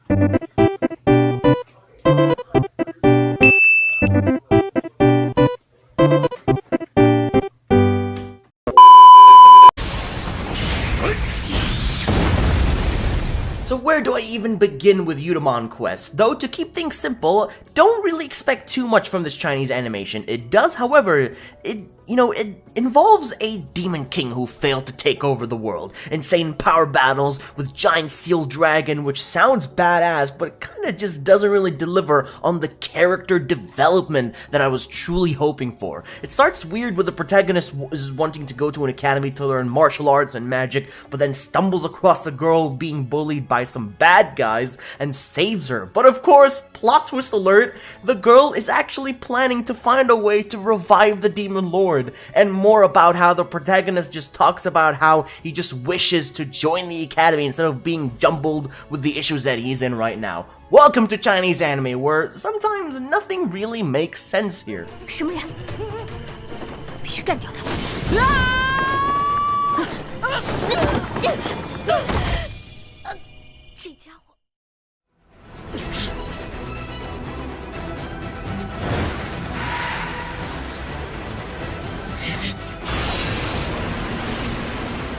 So where do I even begin with Yudomon Quest? Though, to keep things simple, don't really expect too much from this Chinese animation. It does, however, it involves a demon king who failed to take over the world, insane power battles with giant seal dragon, which sounds badass, but it kinda just doesn't really deliver on the character development that I was truly hoping for. It starts weird with the protagonist is wanting to go to an academy to learn martial arts and magic, but then stumbles across a girl being bullied by some bad guys and saves her. But of course, plot twist alert, the girl is actually planning to find a way to revive the demon lord. And more about how the protagonist just talks about how he just wishes to join the academy instead of being jumbled with the issues that he's in right now. Welcome to Chinese anime, where sometimes nothing really makes sense here.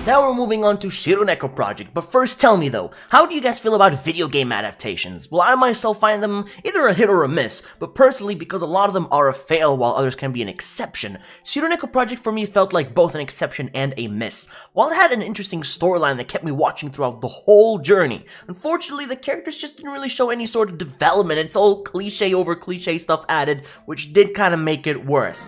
Now we're moving on to Shirunako Project, but first tell me though, how do you guys feel about video game adaptations? Well, I myself find them either a hit or a miss, but personally, because a lot of them are a fail while others can be an exception, Shirunako Project for me felt like both an exception and a miss. While it had an interesting storyline that kept me watching throughout the whole journey, unfortunately the characters just didn't really show any sort of development. It's all cliche over cliche stuff added, which did kind of make it worse.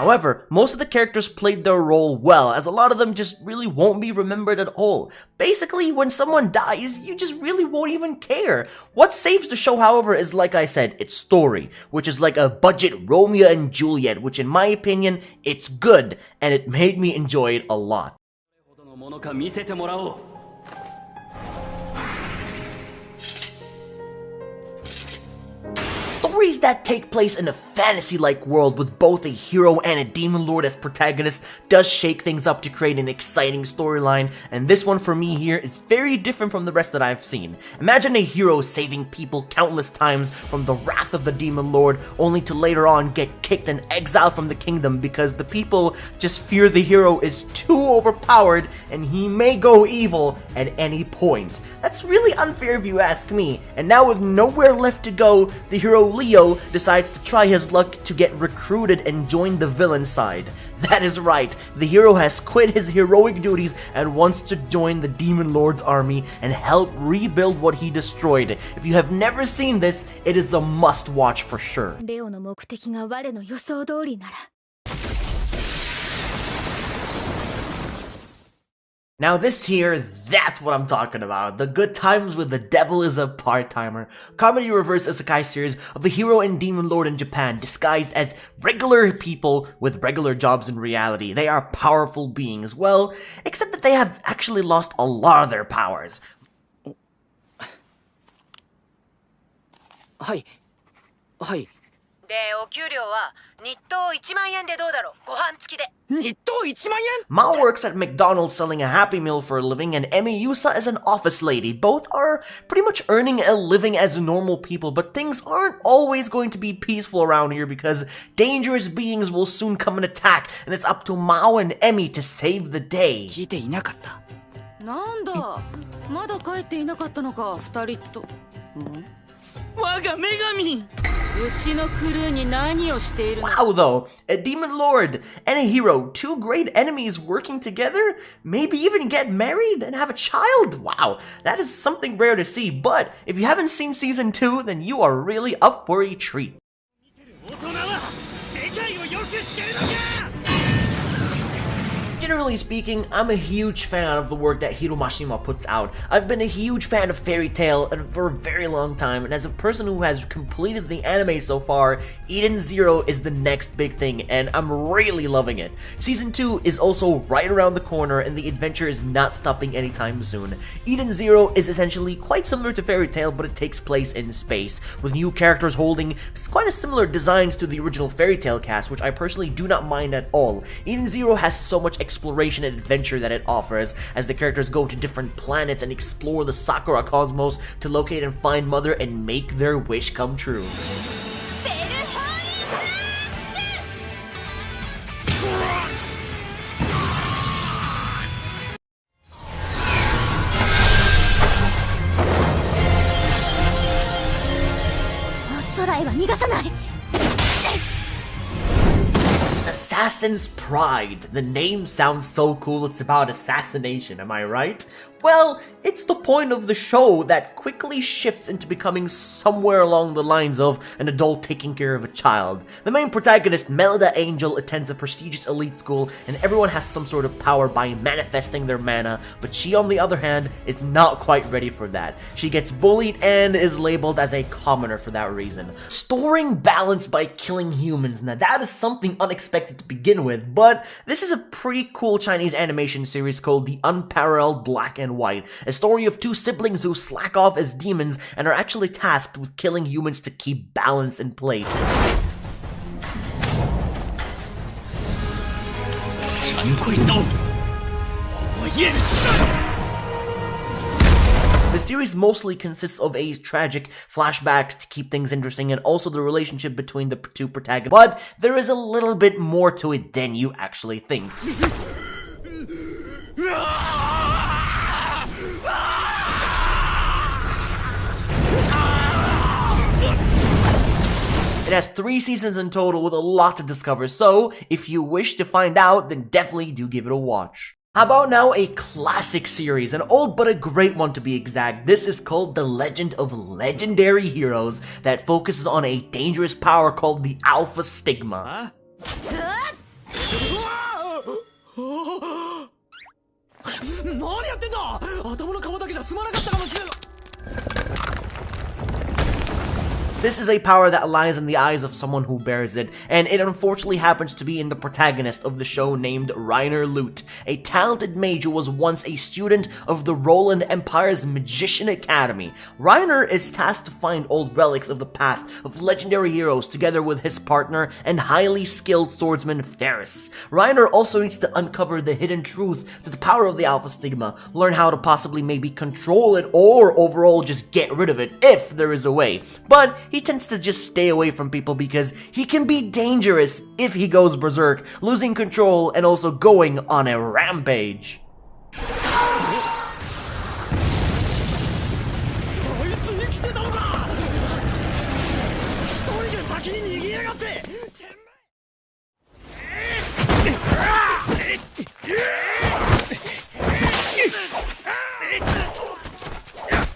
However, most of the characters played their role well, as a lot of them just really won't be remembered at all. Basically, when someone dies, you just really won't even care. What saves the show, however, is, like I said, its story, which is like a budget Romeo and Juliet, which in my opinion, it's good, and it made me enjoy it a lot. Stories that take place in a fantasy-like world with both a hero and a demon lord as protagonists does shake things up to create an exciting storyline, and this one for me here is very different from the rest that I've seen. Imagine a hero saving people countless times from the wrath of the demon lord, only to later on get kicked and exiled from the kingdom because the people just fear the hero is too overpowered and he may go evil at any point. That's really unfair if you ask me, and now with nowhere left to go, the hero Leo decides to try his luck to get recruited and join the villain side. That is right, the hero has quit his heroic duties and wants to join the demon lord's army and help rebuild what he destroyed. If you have never seen this, it is a must watch for sure. Now this here, that's what I'm talking about. The Good Times with the Devil is a Part-Timer. Comedy reverse isekai series of a hero and demon lord in Japan disguised as regular people with regular jobs in reality. They are powerful beings, well, except that they have actually lost a lot of their powers. Hi. Ma works at McDonald's selling a Happy Meal for a living, and Emi Yusa is an office lady. Both are pretty much earning a living as normal people, but things aren't always going to be peaceful around here because dangerous beings will soon come and attack, and it's up to Mao and Emi to save the day. Wow though, a demon lord and a hero, two great enemies working together, maybe even get married and have a child. Wow, that is something rare to see, but if you haven't seen season 2, then you are really up for a treat. Generally speaking, I'm a huge fan of the work that Hiromashima puts out. I've been a huge fan of Fairy Tail for a very long time, and as a person who has completed the anime so far, Eden Zero is the next big thing, and I'm really loving it. Season 2 is also right around the corner, and the adventure is not stopping anytime soon. Eden Zero is essentially quite similar to Fairy Tail, but it takes place in space, with new characters holding quite a similar designs to the original Fairy Tail cast, which I personally do not mind at all. Eden Zero has so much exploration and adventure that it offers, as the characters go to different planets and explore the Sakura cosmos to locate and find Mother and make their wish come true. Assassin's Pride. The name sounds so cool, it's about assassination, am I right? Well, it's the point of the show that quickly shifts into becoming somewhere along the lines of an adult taking care of a child. The main protagonist, Melida Angel, attends a prestigious elite school, and everyone has some sort of power by manifesting their mana, but she, on the other hand, is not quite ready for that. She gets bullied and is labeled as a commoner for that reason. Storing balance by killing humans. Now that is something unexpected to begin with, but this is a pretty cool Chinese animation series called The Unparalleled Black and White, a story of two siblings who slack off as demons and are actually tasked with killing humans to keep balance in place. The series mostly consists of a tragic flashbacks to keep things interesting and also the relationship between the two protagonists, but there is a little bit more to it than you actually think. It has 3 seasons in total with a lot to discover, so if you wish to find out, then definitely do give it a watch. How about now a classic series, an old but a great one to be exact. This is called The Legend of Legendary Heroes that focuses on a dangerous power called the Alpha Stigma. This is a power that lies in the eyes of someone who bears it, and it unfortunately happens to be in the protagonist of the show named Reiner Lute, a talented mage who was once a student of the Roland Empire's Magician Academy. Reiner is tasked to find old relics of the past of legendary heroes together with his partner and highly skilled swordsman Ferris. Reiner also needs to uncover the hidden truth to the power of the Alpha Stigma, learn how to possibly maybe control it or overall just get rid of it if there is a way. But he tends to just stay away from people because he can be dangerous if he goes berserk, losing control and also going on a rampage.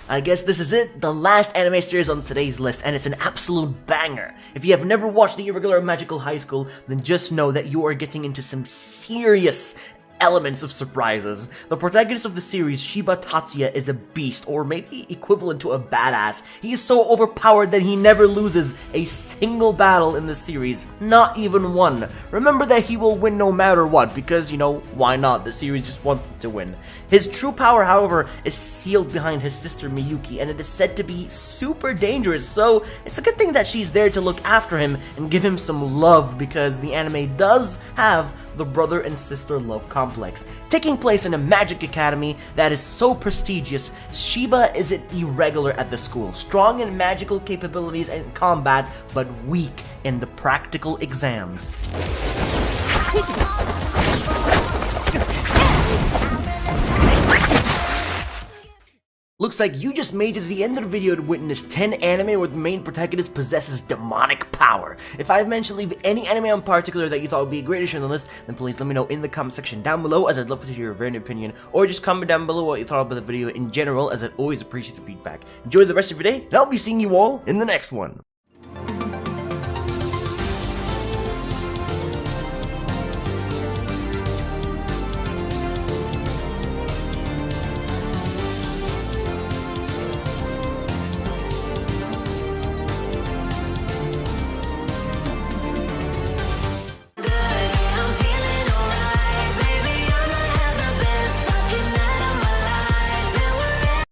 I guess this is it, the last anime series on today's list, and it's an absolute banger. If you have never watched The Irregular Magical High School, then just know that you are getting into some serious elements of surprises. The protagonist of the series, Shiba Tatsuya, is a beast, or maybe equivalent to a badass. He is so overpowered that he never loses a single battle in the series, not even one. Remember that he will win no matter what, because, you know, why not? The series just wants him to win. His true power, however, is sealed behind his sister Miyuki, and it is said to be super dangerous, so it's a good thing that she's there to look after him and give him some love, because the anime does have the brother and sister love complex. Taking place in a magic academy that is so prestigious, Shiba isn't irregular at the school, strong in magical capabilities and combat, but weak in the practical exams. Looks like you just made it to the end of the video to witness 10 anime where the main protagonist possesses demonic power. If I've mentioned leave any anime in particular that you thought would be a great addition on the list, then please let me know in the comment section down below, as I'd love to hear your very opinion, or just comment down below what you thought about the video in general, as I'd always appreciate the feedback. Enjoy the rest of your day, and I'll be seeing you all in the next one.